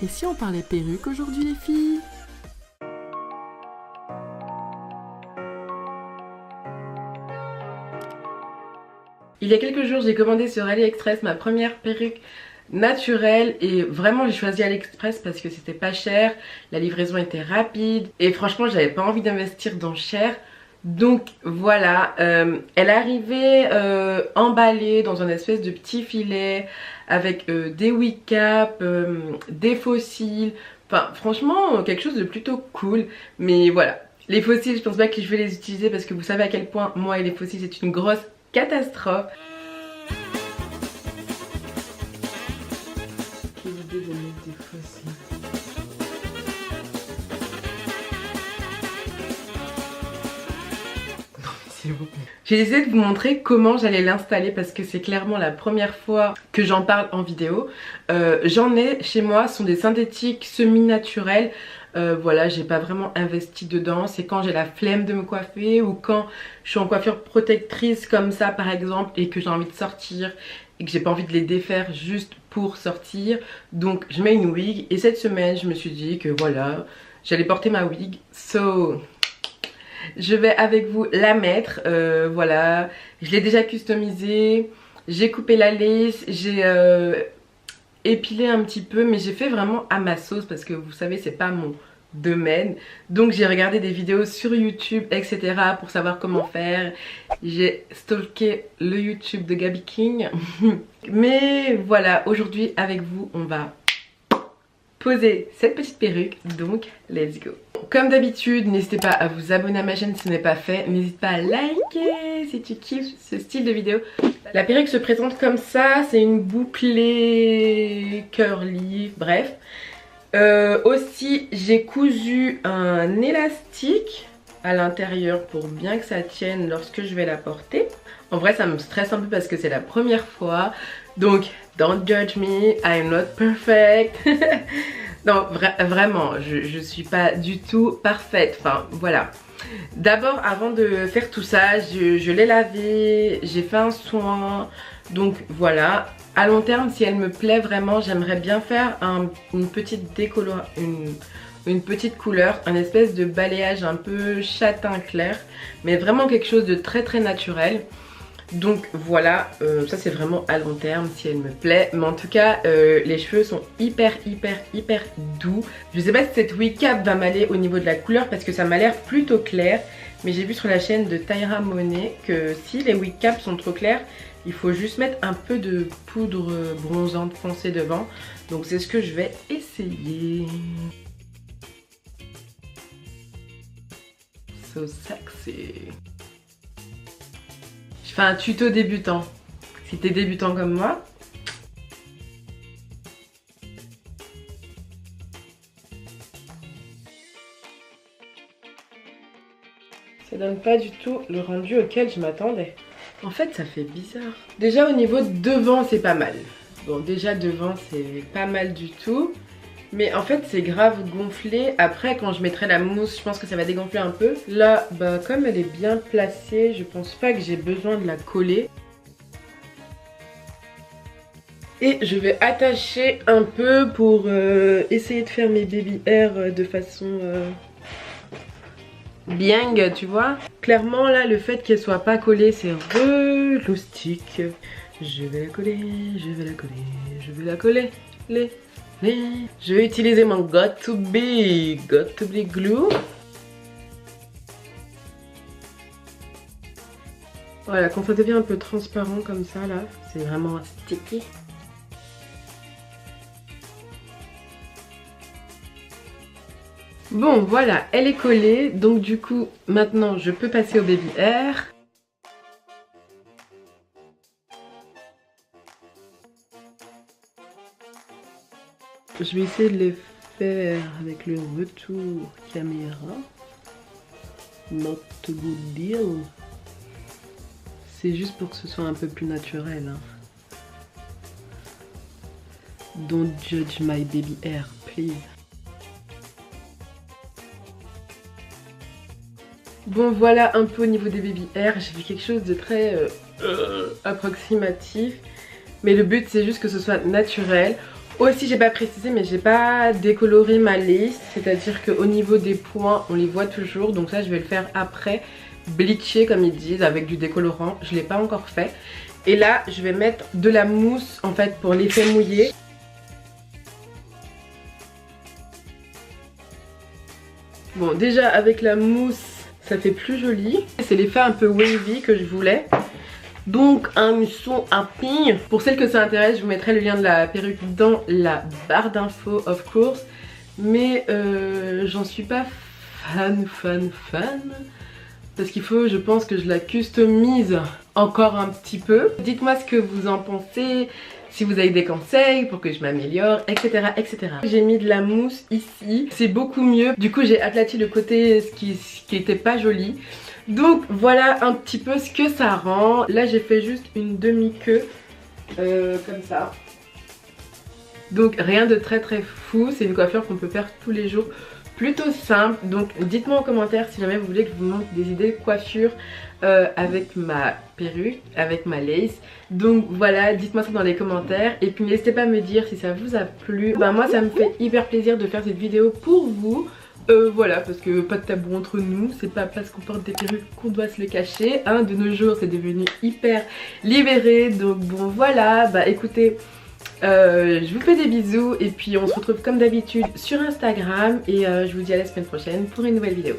Et si on parlait perruque aujourd'hui les filles? Il y a quelques jours j'ai commandé sur AliExpress ma première perruque naturelle et vraiment j'ai choisi AliExpress parce que c'était pas cher, la livraison était rapide et franchement j'avais pas envie d'investir dans cher. Donc voilà, elle arrivait emballée dans un espèce de petit filet avec des wig caps, des fossiles, enfin franchement quelque chose de plutôt cool. Mais voilà, les fossiles je pense pas que je vais les utiliser parce que vous savez à quel point moi et les fossiles c'est une grosse catastrophe. Quelle idée de mettre des fossiles. J'ai décidé de vous montrer comment j'allais l'installer parce que c'est clairement la première fois que j'en parle en vidéo. J'en ai chez moi, ce sont des synthétiques semi-naturels. Voilà, j'ai pas vraiment investi dedans. C'est quand j'ai la flemme de me coiffer ou quand je suis en coiffure protectrice comme ça par exemple et que j'ai envie de sortir et que j'ai pas envie de les défaire juste pour sortir. Donc je mets une wig et cette semaine je me suis dit que voilà, j'allais porter ma wig. So je vais avec vous la mettre, voilà, je l'ai déjà customisée, j'ai coupé la lace, j'ai épilé un petit peu mais j'ai fait vraiment à ma sauce parce que vous savez c'est pas mon domaine. Donc j'ai regardé des vidéos sur YouTube etc pour savoir comment faire, j'ai stalké le YouTube de Gaby King. Mais voilà, aujourd'hui avec vous on va poser cette petite perruque, donc let's go. Comme d'habitude, n'hésitez pas à vous abonner à ma chaîne si ce n'est pas fait. N'hésite pas à liker si tu kiffes ce style de vidéo. La perruque se présente comme ça, c'est une bouclée curly, bref. Aussi, j'ai cousu un élastique à l'intérieur pour bien que ça tienne lorsque je vais la porter. En vrai, ça me stresse un peu parce que c'est la première fois. Donc, don't judge me, I'm not perfect. Non, vraiment, je suis pas du tout parfaite. Enfin, voilà. D'abord, avant de faire tout ça, je l'ai lavé, j'ai fait un soin. Donc, voilà. À long terme, si elle me plaît vraiment, j'aimerais bien faire une petite une petite couleur, un espèce de balayage un peu châtain clair. Mais vraiment quelque chose de très très naturel. Donc voilà, ça c'est vraiment à long terme si elle me plaît. Mais en tout cas, les cheveux sont hyper doux. Je sais pas si cette wig cap va m'aller au niveau de la couleur parce que ça m'a l'air plutôt clair. Mais j'ai vu sur la chaîne de Tyra Monet que si les wig caps sont trop clairs, il faut juste mettre un peu de poudre bronzante foncée devant. Donc c'est ce que je vais essayer. So sexy. Je fais un tuto débutant. Si t'es débutant comme moi. Ça donne pas du tout le rendu auquel je m'attendais. En fait, ça fait bizarre. Déjà au niveau de devant, c'est pas mal. Bon, déjà devant, c'est pas mal du tout. Mais en fait, c'est grave gonflé. Après, quand je mettrai la mousse, je pense que ça va dégonfler un peu. Là, bah, comme elle est bien placée, je pense pas que j'ai besoin de la coller. Et je vais attacher un peu pour essayer de faire mes baby hair de façon bien, tu vois. Clairement, là, le fait qu'elle soit pas collée, c'est reloustique. Je vais la coller, je vais la coller, je vais la coller. Je vais utiliser mon Got2b glue. Voilà, quand ça devient un peu transparent comme ça là, c'est vraiment sticky. Bon voilà, elle est collée, donc du coup maintenant je peux passer au baby hair. Je vais essayer de les faire avec le retour caméra. Not a good deal. C'est juste pour que ce soit un peu plus naturel. Hein. Don't judge my baby hair, please. Bon voilà un peu au niveau des baby hair, j'ai fait quelque chose de très approximatif. Mais le but c'est juste que ce soit naturel. Aussi j'ai pas précisé mais j'ai pas décoloré ma lace, c'est-à-dire qu'au niveau des points on les voit toujours, donc ça je vais le faire après, bleacher comme ils disent avec du décolorant, je l'ai pas encore fait. Et là je vais mettre de la mousse en fait pour l'effet mouillé. Bon déjà avec la mousse ça fait plus joli, c'est l'effet un peu wavy que je voulais. Donc un muçon à pigne. Pour celles que ça intéresse, je vous mettrai le lien de la perruque dans la barre d'infos of course. Mais j'en suis pas fan. Parce qu'il faut, je pense que je la customise encore un petit peu. Dites-moi ce que vous en pensez, si vous avez des conseils pour que je m'améliore, etc. etc. J'ai mis de la mousse ici, c'est beaucoup mieux. Du coup j'ai aplati le côté ce qui était pas joli. Donc voilà un petit peu ce que ça rend. Là j'ai fait juste une demi-queue comme ça. Donc rien de très fou, c'est une coiffure qu'on peut faire tous les jours, plutôt simple. Donc dites-moi en commentaire si jamais vous voulez que je vous montre des idées de coiffure avec ma perruque, avec ma lace. Donc voilà, dites-moi ça dans les commentaires. Et puis n'hésitez pas à me dire si ça vous a plu. Ben moi ça me fait hyper plaisir de faire cette vidéo pour vous. Voilà, parce que pas de tabou entre nous, c'est pas parce qu'on porte des perruques qu'on doit se le cacher, hein. De nos jours c'est devenu hyper libéré, donc bon voilà, bah écoutez, je vous fais des bisous et puis on se retrouve comme d'habitude sur Instagram et je vous dis à la semaine prochaine pour une nouvelle vidéo.